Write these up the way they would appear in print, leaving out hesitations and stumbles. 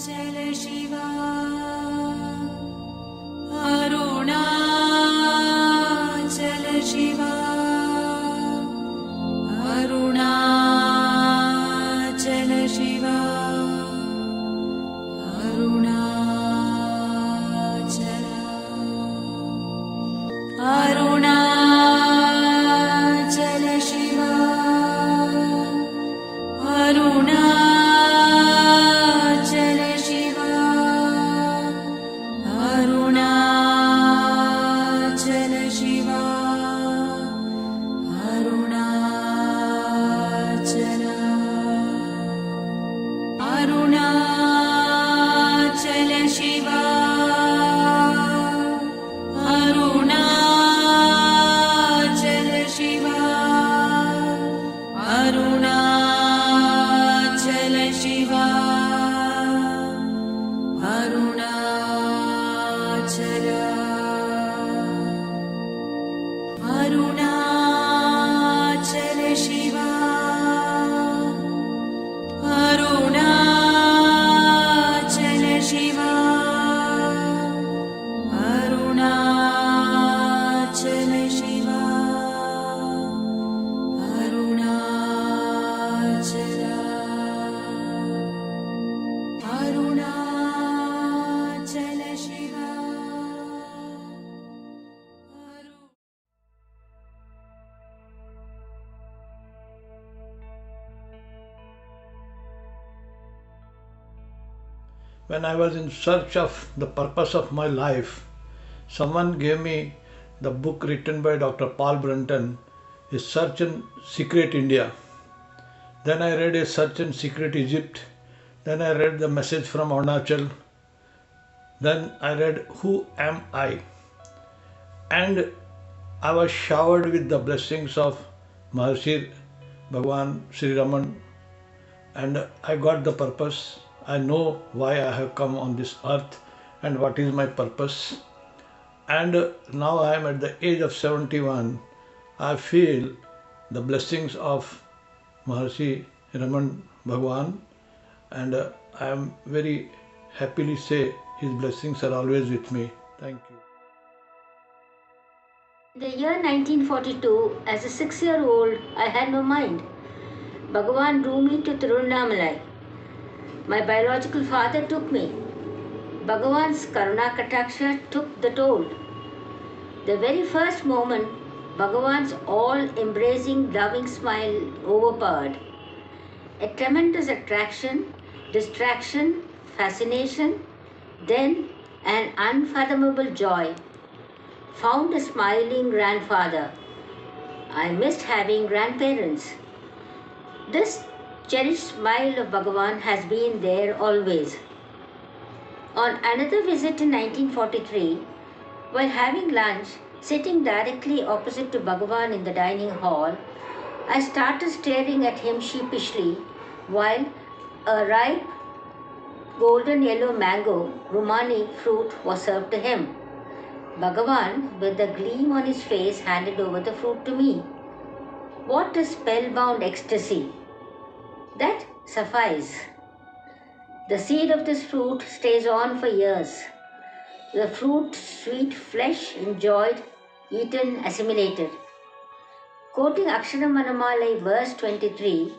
Shiva, Arunachala Shiva, Arunachala Shiva, Arunachala, Arunachala Shiva, Arunachala Shiva, Arunachala Shiva, Arunachala, Arunachala Shiva, Arunachala Shiva, Arunachala Shiva, Arunachala, Arunachala Shiva, Arunachala Shiva, Arunachala Shiva, Arunachala, Arunachala Shiva, When I was in search of the purpose of my life, someone gave me the book written by Dr. Paul Brunton, A Search in Secret India. Then I read A Search in Secret Egypt. Then I read The Message from Arunachal. Then I read Who Am I? And I was showered with the blessings of Maharishi Bhagavan Sri Raman, and I got the purpose. I know why I have come on this earth and what is my purpose. And now I am at the age of 71. I feel the blessings of Maharishi Raman Bhagavan, and I am very happily say his blessings are always with me. Thank you. In the year 1942, as a 6-year-old, I had no mind. Bhagavan drew me to Tiruvannamalai. My biological father took me. Bhagavan's Karuna Kataksha took the toll. The very first moment, Bhagavan's all-embracing, loving smile overpowered. A tremendous attraction, distraction, fascination, then an unfathomable joy. Found a smiling grandfather. I missed having grandparents. This cherished smile of Bhagavan has been there always. On another visit in 1943, while having lunch, sitting directly opposite to Bhagavan in the dining hall, I started staring at him sheepishly while a ripe golden yellow mango, Rumani fruit, was served to him. Bhagavan, with a gleam on his face, handed over the fruit to me. What a spellbound ecstasy! That suffices. The seed of this fruit stays on for years. The fruit, sweet flesh, enjoyed, eaten, assimilated. Quoting Aksharamanamala verse 23,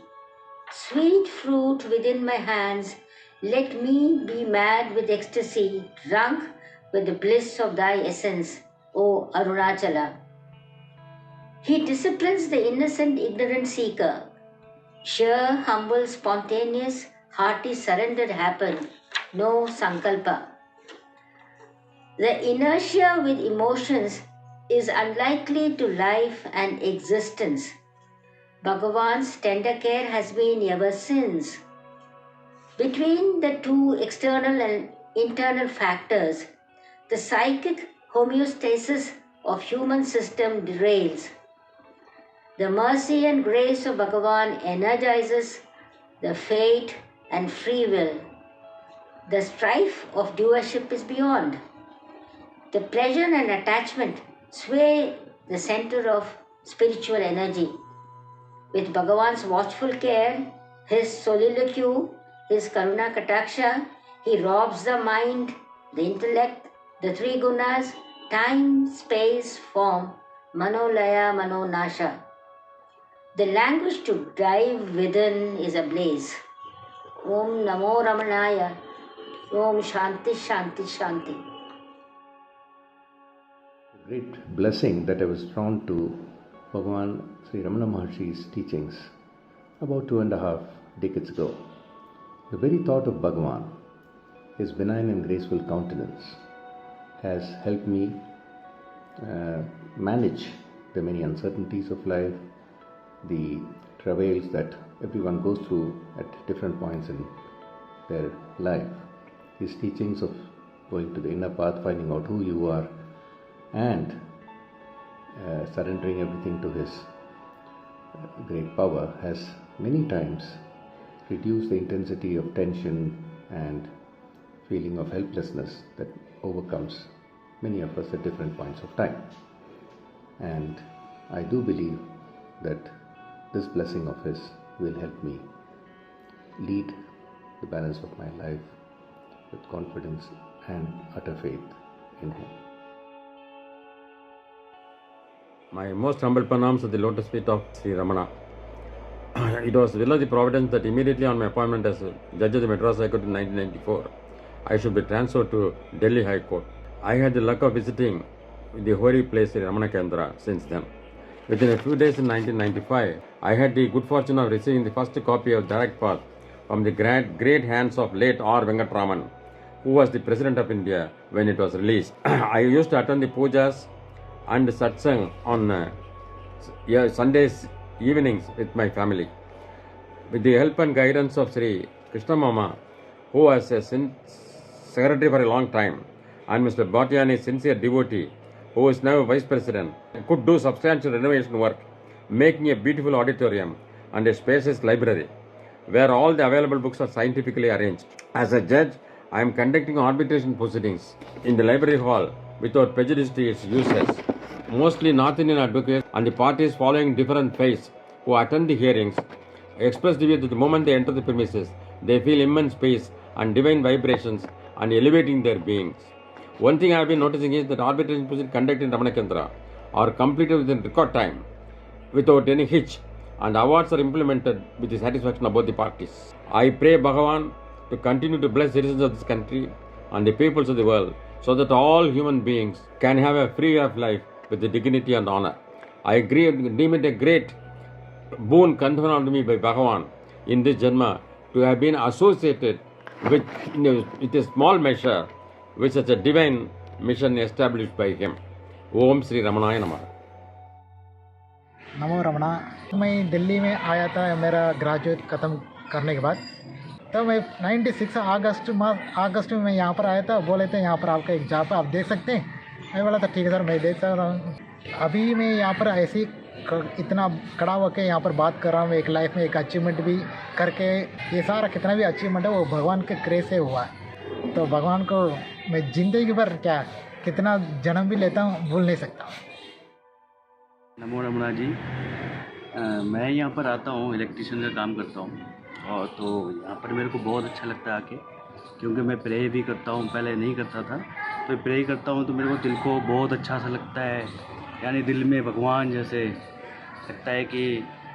"Sweet fruit within my hands, let me be mad with ecstasy, drunk with the bliss of thy essence, O Arunachala." He disciplines the innocent, ignorant seeker. Sheer, humble, spontaneous, hearty surrender happened, no sankalpa. The inertia with emotions is unlikely to life and existence. Bhagavan's tender care has been ever since. Between the two external and internal factors, the psychic homeostasis of human system derails. The mercy and grace of Bhagavan energizes the fate and free will. The strife of doership is beyond. The pleasure and attachment sway the center of spiritual energy. With Bhagavan's watchful care, his soliloquy, his Karuna Kataksha, He robs the mind, the intellect, the three gunas, time, space, form, manolaya, manonasha. The language to dive within is ablaze. Om Namo Ramanaya. Om Shanti Shanti Shanti. A great blessing that I was drawn to Bhagavan Sri Ramana Maharshi's teachings about 2.5 decades ago. The very thought of Bhagavan, his benign and graceful countenance, has helped me manage the many uncertainties of life, the travails that everyone goes through at different points in their life. His teachings of going to the inner path, finding out who you are, and surrendering everything to his great power has many times reduced the intensity of tension and feeling of helplessness that overcomes many of us at different points of time. And I do believe that this blessing of his will help me lead the balance of my life with confidence and utter faith in him. My most humble pranams at the lotus feet of Sri Ramana. It was will of the providence that immediately on my appointment as Judge of the Madras High Court in 1994, I should be transferred to Delhi High Court. I had the luck of visiting the holy place Ramana Kendra since then. Within a few days in 1995, I had the good fortune of receiving the first copy of Direct Path from the great hands of late R. Venkatraman, who was the President of India when it was released. I used to attend the pujas and satsang on Sundays evenings with my family. With the help and guidance of Sri Krishna Mama, who was a secretary for a long time, and Mr. Bhatyani's sincere devotee, who is now Vice President, could do substantial renovation work, making a beautiful auditorium and a spacious library, where all the available books are scientifically arranged. As a judge, I am conducting arbitration proceedings in the library hall without prejudice to its users. Mostly North Indian advocates and the parties following different faiths who attend the hearings express the view that the moment they enter the premises, they feel immense peace and divine vibrations and elevating their beings. One thing I have been noticing is that arbitration proceedings conducted in Ramana Kendra are completed within record time without any hitch, and awards are implemented with the satisfaction of both the parties. I pray Bhagavan to continue to bless citizens of this country and the peoples of the world so that all human beings can have a free of life with the dignity and honor. I deem it a great boon conferred on me by Bhagavan in this Janma to have been associated with a small measure with such a divine mission established by him. Om Sri Ramanaya Namaha. नमो रमणा। मैं दिल्ली में आया था मेरा graduate ख़त्म करने के बाद, तब मैं 96 अगस्त में मैं यहाँ पर आया था। बोले थे यहाँ पर आपका एक जॉब आप देख सकते हैं। मैं बोला था ठीक है सर, मैं देख सकता हूँ। अभी मैं यहाँ पर ऐसे इतना खड़ा होकर यहाँ पर बात कर रहा हूँ। एक लाइफ में एक अचीवमेंट भी करके, ये सारा कितना भी अचीवमेंट है वो भगवान के कृपा से हुआ है। तो भगवान को मैं ज़िंदगी भर क्या कितना जन्म भी लेता हूँ भूल नहीं सकता। नमो रमना जी। मैं यहाँ पर आता हूँ, इलेक्ट्रिशियन का काम करता हूँ, और तो यहाँ पर मेरे को बहुत अच्छा लगता है आके, क्योंकि मैं प्रे भी करता हूँ। पहले नहीं करता था, तो प्रे करता हूँ तो मेरे को दिल को बहुत अच्छा सा लगता है। यानी दिल में भगवान जैसे लगता है कि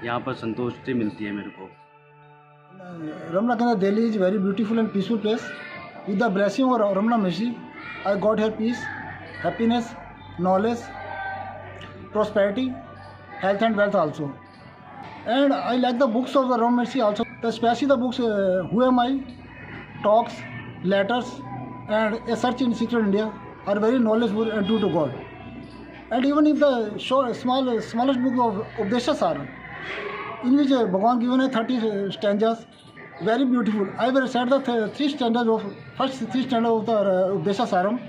यहाँ पर संतुष्टि मिलती है मेरे को। Ramana Kendra Delhi is a very beautiful and peaceful place. With the blessing of Ramana Maharshi, I got here peace, happiness, knowledge, prosperity, health and wealth also. And I like the books of the Ramana Maharshi also, especially the books Who Am I, Talks, Letters, and A Search in Secret India are very knowledgeable and true to God. And even if the smallest book of Updesha Saram, in which Bhagavan given 30 stanzas, very beautiful. I will recite the first 3 stanzas of the Updesha Saram.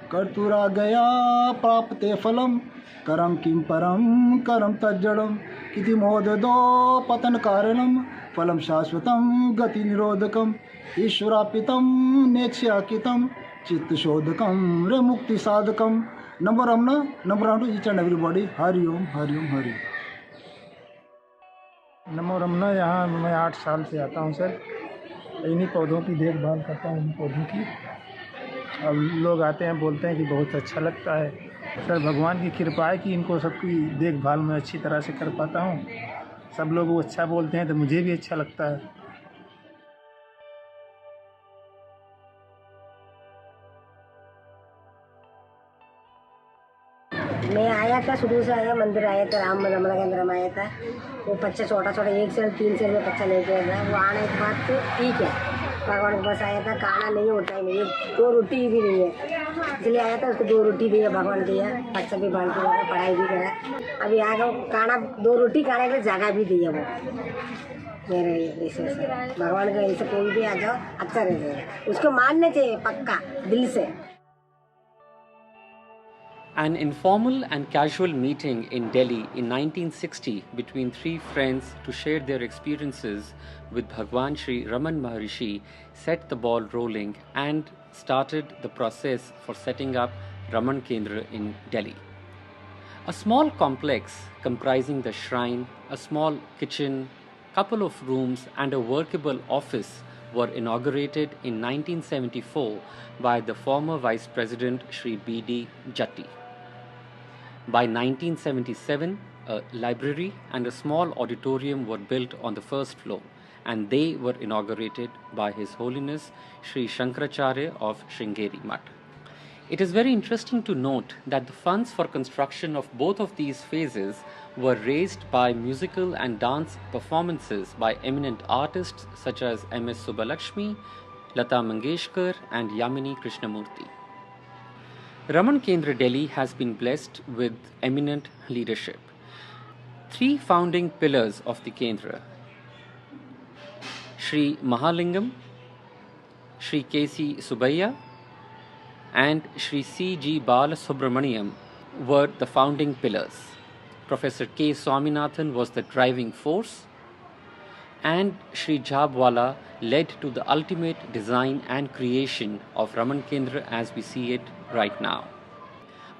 Kartura gaya prapte phalam karam kim param karam tajjadam kiti modado patan karanam phalam shashvatam gati nirodhakam ishwarapitam nechyakitam chitta shodhakam remukti sadhakam. Number Ramana to each and everybody. Hari Om, Hari Om, Hari Om. नमो रमना। यहाँ मैं 8 साल से आता हूँ sir. इन्हीं पौधों की देखभाल करता हूँ, इन पौधों की। अब लोग आते हैं बोलते हैं कि बहुत अच्छा लगता है। सर भगवान की कृपा है कि इनको सबकी देखभाल मैं अच्छी तरह से कर पाता हूँ। सब लोग वो अच्छा बोलते हैं तो मुझे भी अच्छा लगता है। मैं आया था, शुरू से आया, मंदिर आया था, रमना केंद्र में आया था। वो बच्चा छोटा छोटा 1 साल 3 साल में बच्चा लेके आया था। वो आने के बाद तो ठीक है, भगवान के पास आया था। खाना नहीं होता ही नहीं, 2 रोटी भी नहीं है, इसलिए आया था। उसको 2 रोटी दिया, भगवान दिया, बच्चा भी बांध के लगा, पढ़ाई भी करा। अभी आएगा खाना, 2 रोटी खाने के लिए जगह भी दिया वो मेरे ऐसे से। भगवान का ऐसे कोई भी आ जाओ अच्छा रहेगा, उसको मानने चाहिए पक्का दिल से। An informal and casual meeting in Delhi in 1960 between 3 friends to share their experiences with Bhagwan Sri Raman Maharishi set the ball rolling and started the process for setting up Raman Kendra in Delhi. A small complex comprising the shrine, a small kitchen, couple of rooms and a workable office were inaugurated in 1974 by the former Vice President Sri B.D. Jatti. By 1977, a library and a small auditorium were built on the first floor, and they were inaugurated by His Holiness Sri Shankaracharya of Sringeri Mutt. It is very interesting to note that the funds for construction of both of these phases were raised by musical and dance performances by eminent artists such as M.S. Subbalakshmi, Lata Mangeshkar, and Yamini Krishnamurti. Raman Kendra Delhi has been blessed with eminent leadership. 3 founding pillars of the Kendra, Sri Mahalingam, Sri K.C. Subbiah, and Sri C.G. Balasubramaniam were the founding pillars. Professor K. Swaminathan was the driving force, and Sri Jhabwala led to the ultimate design and creation of Raman Kendra as we see it right now.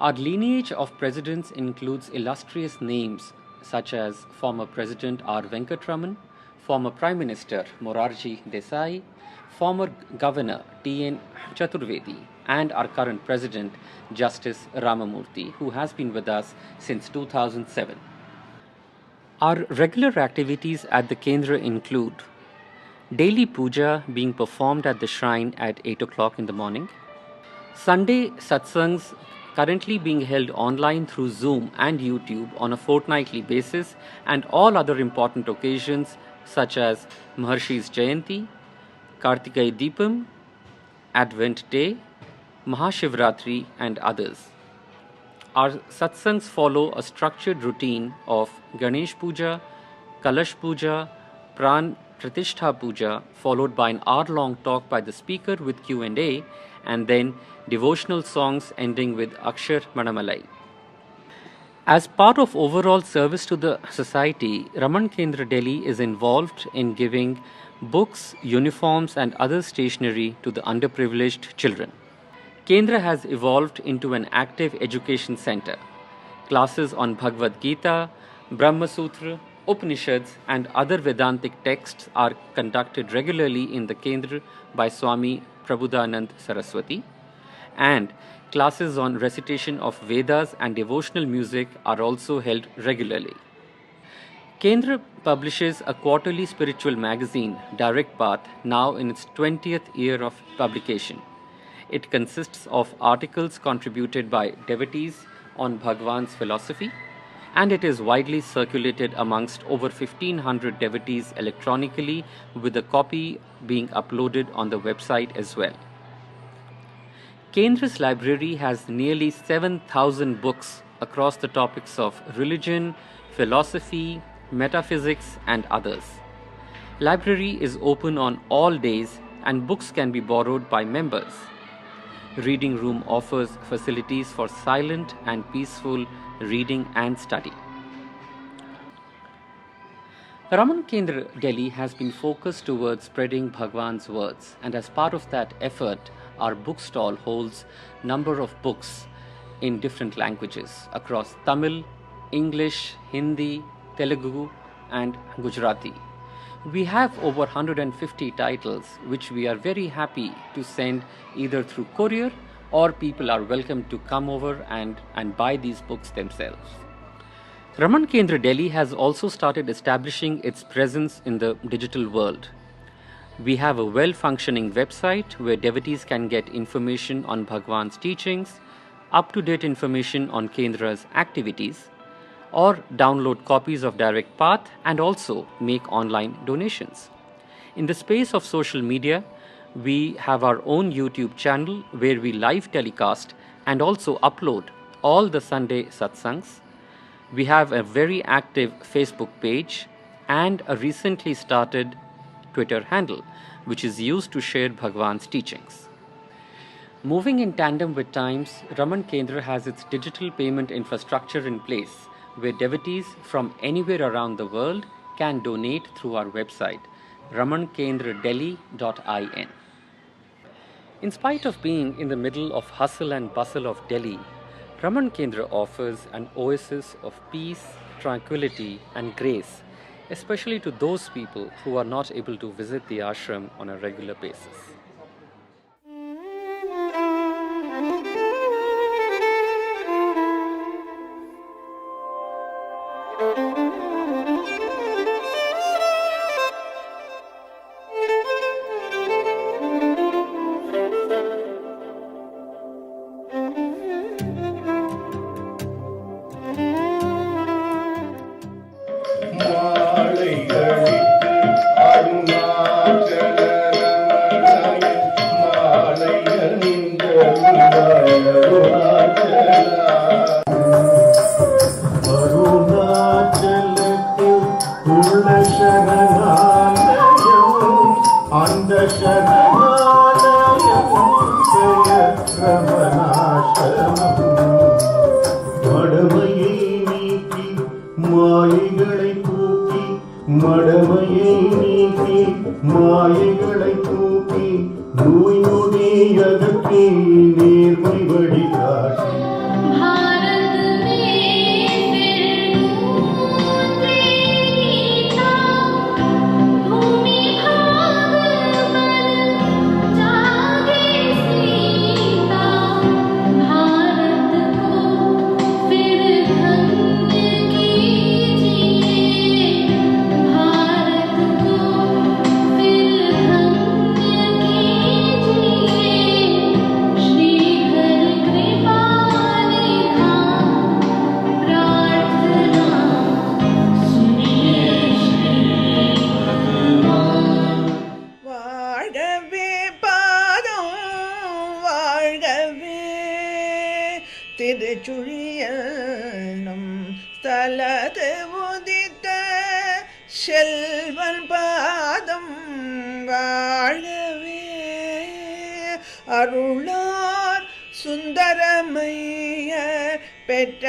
Our lineage of presidents includes illustrious names such as former President R. Venkatraman, former Prime Minister Morarji Desai, former Governor T.N. Chaturvedi, and our current President Justice Ramamurthy, who has been with us since 2007. Our regular activities at the Kendra include daily puja being performed at the shrine at 8 o'clock in the morning, Sunday satsangs currently being held online through Zoom and YouTube on a fortnightly basis, and all other important occasions such as Maharshi's Jayanti, Kartikai Deepam, Advent Day, Mahashivratri, and others. Our satsangs follow a structured routine of Ganesh Puja, Kalash Puja, Pran Pratishtha Puja, followed by an hour-long talk by the speaker with Q&A, and then devotional songs ending with Akshar Manamalai. As part of overall service to the society, Raman Kendra Delhi is involved in giving books, uniforms, and other stationery to the underprivileged children. Kendra has evolved into an active education center. Classes on Bhagavad Gita, Brahma Sutra, Upanishads, and other Vedantic texts are conducted regularly in the Kendra by Swami Prabhudanand Saraswati, and classes on recitation of Vedas and devotional music are also held regularly. Kendra publishes a quarterly spiritual magazine, Direct Path, now in its 20th year of publication. It consists of articles contributed by devotees on Bhagwan's philosophy, and it is widely circulated amongst over 1500 devotees electronically, with a copy being uploaded on the website as well. Kendra's library has nearly 7,000 books across the topics of religion, philosophy, metaphysics, and others. Library is open on all days and books can be borrowed by members. Reading room offers facilities for silent and peaceful reading and study. Raman Kendra Delhi has been focused towards spreading Bhagwan's words, and as part of that effort, our bookstall holds number of books in different languages across Tamil, English, Hindi, Telugu, and Gujarati. We have over 150 titles which we are very happy to send either through courier or people are welcome to come over and buy these books themselves. Raman Kendra Delhi has also started establishing its presence in the digital world. We have a well-functioning website where devotees can get information on Bhagavan's teachings, up-to-date information on Kendra's activities, or download copies of Direct Path and also make online donations. In the space of social media, we have our own YouTube channel where we live telecast and also upload all the Sunday satsangs. We have a very active Facebook page and a recently started Twitter handle, which is used to share Bhagavan's teachings. Moving in tandem with times, Raman Kendra has its digital payment infrastructure in place, where devotees from anywhere around the world can donate through our website, ramankendradelhi.in. In spite of being in the middle of hustle and bustle of Delhi, Raman Kendra offers an oasis of peace, tranquility and grace, especially to those people who are not able to visit the ashram on a regular basis. அருளார் சுந்தரமைய பெற்ற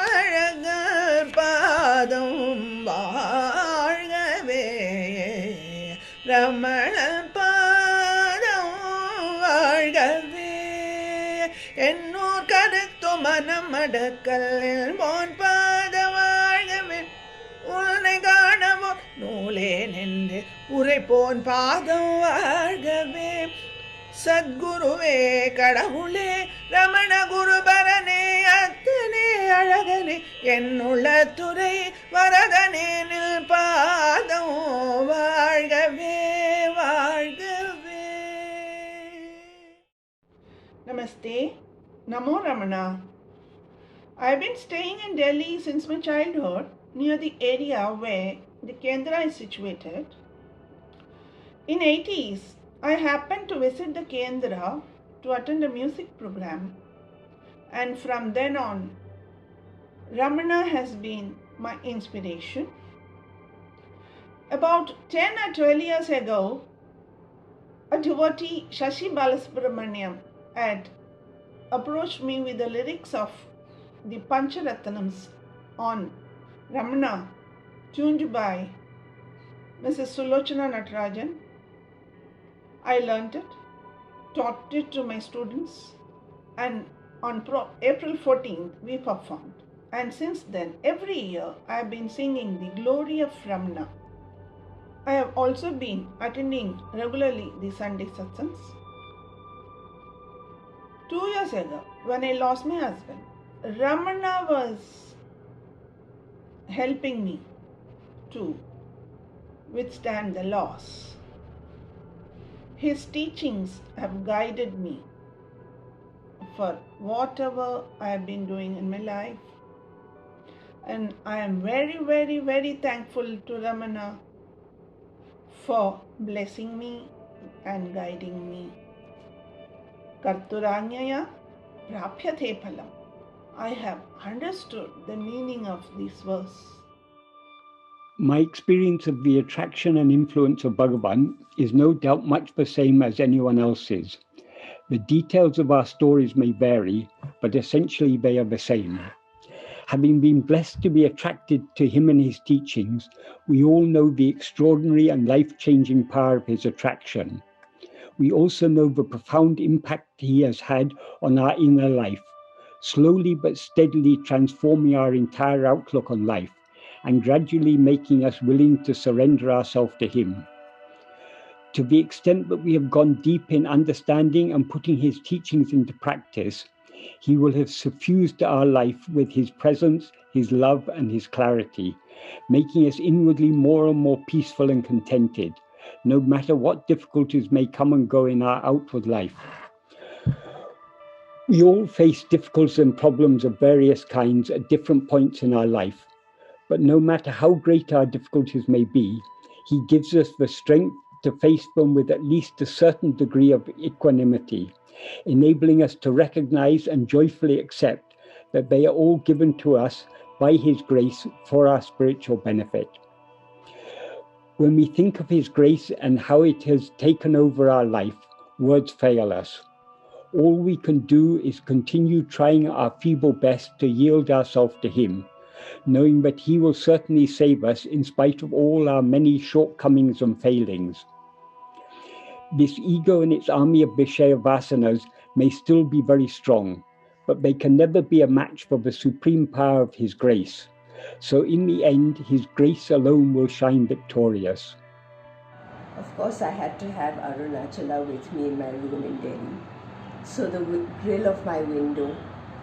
அழகர் பாதம் வாழ்கவே ரமண பாதம் வாழ்கவே என்னூர் கருத்து மனம் அடக்கல்லில் phone பாத வாழ்கவே உன்னை காணவோ நூலே நின்று உரைப்போன் பாதம் வாழ்கவே சத்குருவே கடவுளே ரமண குருபரனே அத்தனே அழகனே என்னுள்ள துறை வரதனே நில் பாதம் வாழ்கவே வாழ்கவே. Namaste, Namo Ramana. I have been staying in Delhi since my childhood near the area where the Kendra is situated. In 80s, I happened to visit the Kendra to attend a music program, and from then on, Ramana has been my inspiration. About 10 or 12 years ago, a devotee, Shashi Balasubramaniam, had approached me with the lyrics of the Pancharatnams on Ramana, tuned by Mrs. Sulochana Natarajan. I learnt it, taught it to my students, and on April 14th we performed. And since then, every year I have been singing the glory of Ramana. I have also been attending regularly the Sunday satsangs. 2 years ago, when I lost my husband, Ramana was helping me to withstand the loss. His teachings have guided me for whatever I have been doing in my life. And I am very, very, very thankful to Ramana for blessing me and guiding me. Karturanyaya prapyate phalam. I have understood the meaning of this verse. My experience of the attraction and influence of Bhagavan is no doubt much the same as anyone else's. The details of our stories may vary, but essentially they are the same. Having been blessed to be attracted to him and his teachings, we all know the extraordinary and life-changing power of his attraction. We also know the profound impact he has had on our inner life, slowly but steadily transforming our entire outlook on life and gradually making us willing to surrender ourselves to him. To the extent that we have gone deep in understanding and putting his teachings into practice, he will have suffused our life with his presence, his love, and his clarity, making us inwardly more and more peaceful and contented, no matter what difficulties may come and go in our outward life. We all face difficulties and problems of various kinds at different points in our life, but no matter how great our difficulties may be, he gives us the strength to face them with at least a certain degree of equanimity, enabling us to recognize and joyfully accept that they are all given to us by his grace for our spiritual benefit. When we think of his grace and how it has taken over our life, words fail us. All we can do is continue trying our feeble best to yield ourselves to him, knowing that he will certainly save us in spite of all our many shortcomings and failings. This ego and its army of Vishaya Vasanas may still be very strong, but they can never be a match for the supreme power of his grace. So in the end, his grace alone will shine victorious. Of course, I had to have Arunachala with me in my room in Delhi. So the grill of my window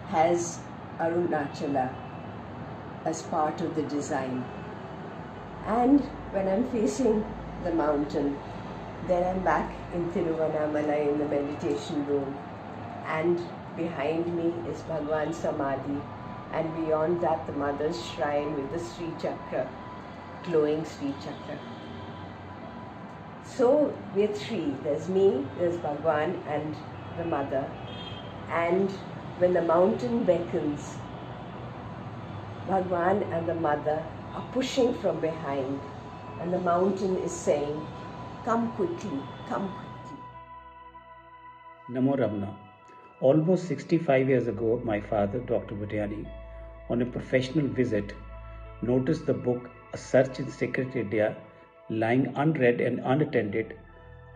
has Arunachala as part of the design. And when I'm facing the mountain, then I'm back in Tiruvannamalai in the meditation room. And behind me is Bhagavan's Samadhi. And beyond that, the mother's shrine with the Sri Chakra, glowing Sri Chakra. So we're three. There's me, there's Bhagavan and the mother. And when the mountain beckons, Bhagavan and the mother are pushing from behind, and the mountain is saying, "Come quickly, come quickly." Namo Ramana. Almost 65 years ago, my father, Dr. Bhatyani, on a professional visit, noticed the book A Search in Sacred India lying unread and unattended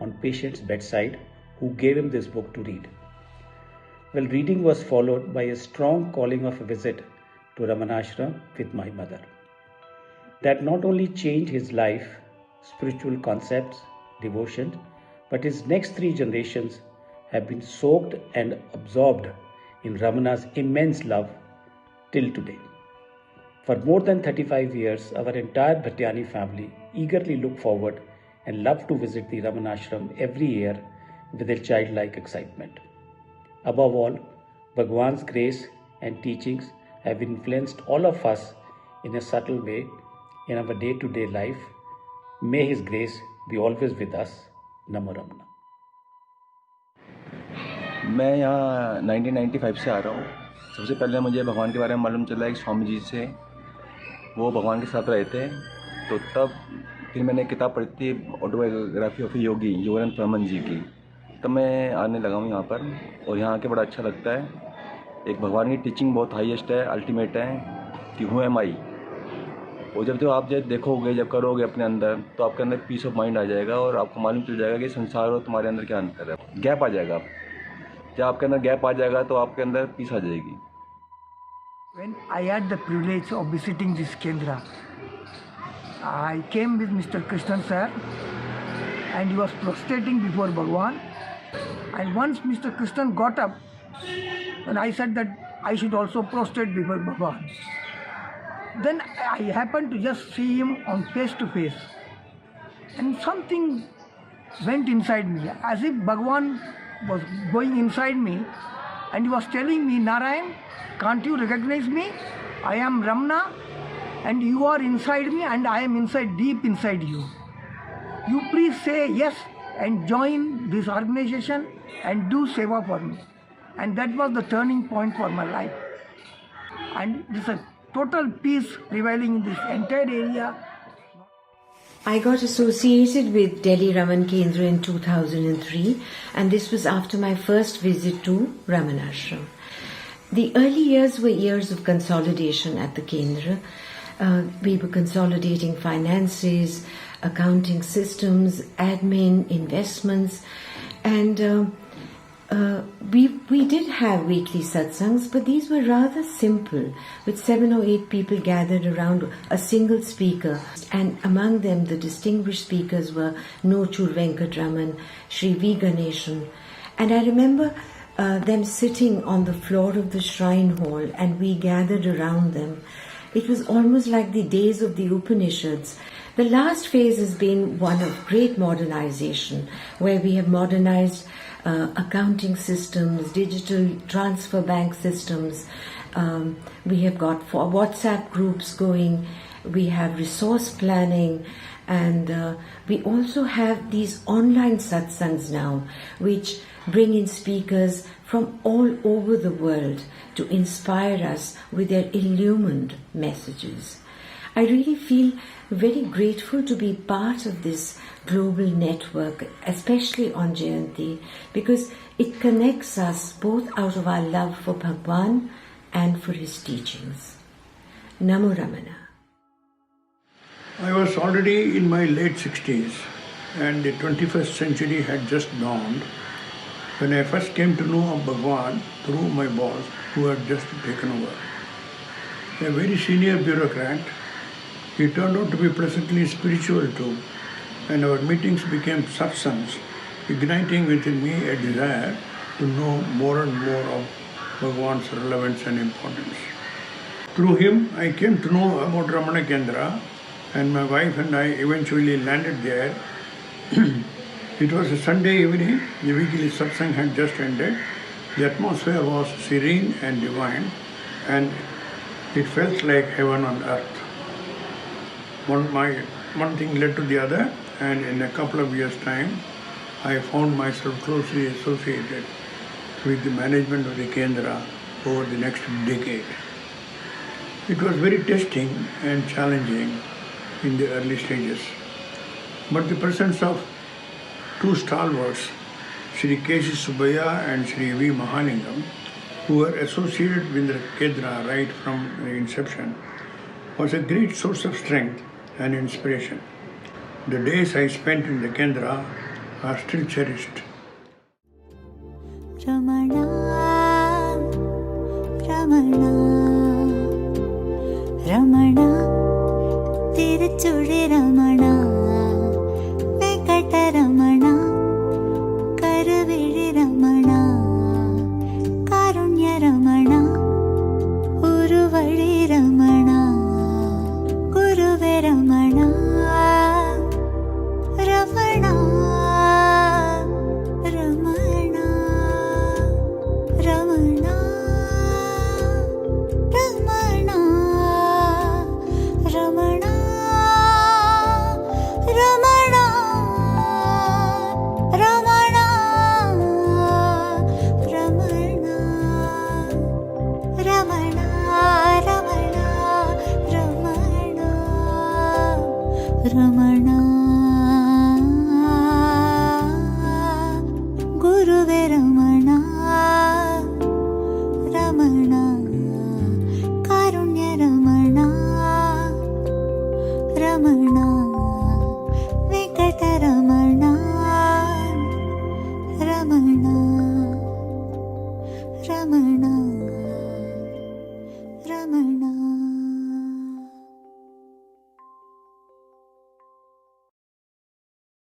on patient's bedside, who gave him this book to read. Well, reading was followed by a strong calling of a visit to Ramanashram with my mother. That not only changed his life, spiritual concepts, devotion, but his next 3 generations have been soaked and absorbed in Ramana's immense love till today. For more than 35 years, our entire Bhatyani family eagerly look forward and love to visit the Ramanashram every year with a childlike excitement. Above all, Bhagavan's grace and teachings have influenced all of us in a subtle way in our day-to-day life. May his grace be always with us. Namo Ramana. मैं यहाँ 1995 से आ रहा हूँ। सबसे पहले मुझे भगवान के बारे में मालूम चला एक स्वामी जी से, वो भगवान के साथ रहे थे। तो तब फिर मैंने किताब पढ़ी थी ऑटोबायोग्राफी ऑफ योगी योगानंद परमन जी की। तब मैं आने लगा हूँ यहाँ पर, और यहाँ आके बड़ा अच्छा लगता है। एक भगवान की टीचिंग बहुत हाईएस्ट है, अल्टीमेट है कि हूँ एम आई। और जब आप देखोगे, जब करोगे अपने अंदर, तो आपके अंदर पीस ऑफ माइंड आ जाएगा और आपको मालूम चल जाएगा कि संसार और तुम्हारे अंदर क्या अंतर है। गैप आ जाएगा। जब आपके अंदर गैप आ जाएगा तो आपके अंदर पीस आ जाएगी। When I had the privilege of visiting this Kendra, I came with Mr. Krishnan sir, and he was prostrating before Bhagavan. And once Mr. Krishnan got up, and I said that I should also prostrate before Bhagavan. Then I happened to just see him on face to face, and something went inside me, as if Bhagavan was going inside me, and he was telling me, Narayan, can't you recognize me? I am Ramana, and you are inside me, and I am inside, deep inside you. You please say yes and join this organization and do seva for me. And that was the turning point for my life. And there's a total peace prevailing in this entire area. I got associated with Delhi Raman Kendra in 2003, and this was after my first visit to Ramanashram. The early years were years of consolidation at the Kendra. We were consolidating finances, accounting systems, admin, investments, and we did have weekly satsangs, but these were rather simple, with 7 or 8 people gathered around a single speaker, and among them the distinguished speakers were Nochur Venkatraman, Sri V. Ganeshan, and I remember them sitting on the floor of the shrine hall, and we gathered around them. It was almost like the days of the Upanishads. The last phase has been one of great modernization, where we have modernized accounting systems, digital transfer bank systems. We have got WhatsApp groups going. We have resource planning, and we also have these online satsangs now, which bring in speakers from all over the world to inspire us with their illumined messages. I really feel very grateful to be part of this global network, especially on Jayanti, because it connects us both out of our love for Bhagavan and for his teachings. Namo Ramana. I was already in my late 60s, and the 21st century had just dawned when I first came to know of Bhagavan through my boss, who had just taken over. A very senior bureaucrat, he turned out to be pleasantly spiritual too, and our meetings became satsangs, igniting within me a desire to know more and more of Bhagavan's relevance and importance. Through him, I came to know about Ramana Kendra, and my wife and I eventually landed there. It was a Sunday evening, the weekly satsang had just ended. The atmosphere was serene and divine, and it felt like heaven on earth. One thing led to the other, and in a couple of years' time, I found myself closely associated with the management of the Kendra over the next decade. It was very testing and challenging in the early stages, but the presence of two stalwarts, Sri K.C. Subbiah and Sri V. Mahalingam, who were associated with the Kendra right from the inception, was a great source of strength and inspiration. The days I spent in the Kendra are still cherished. Ramana, Ramana, Ramana, Tiruchuri Ramana.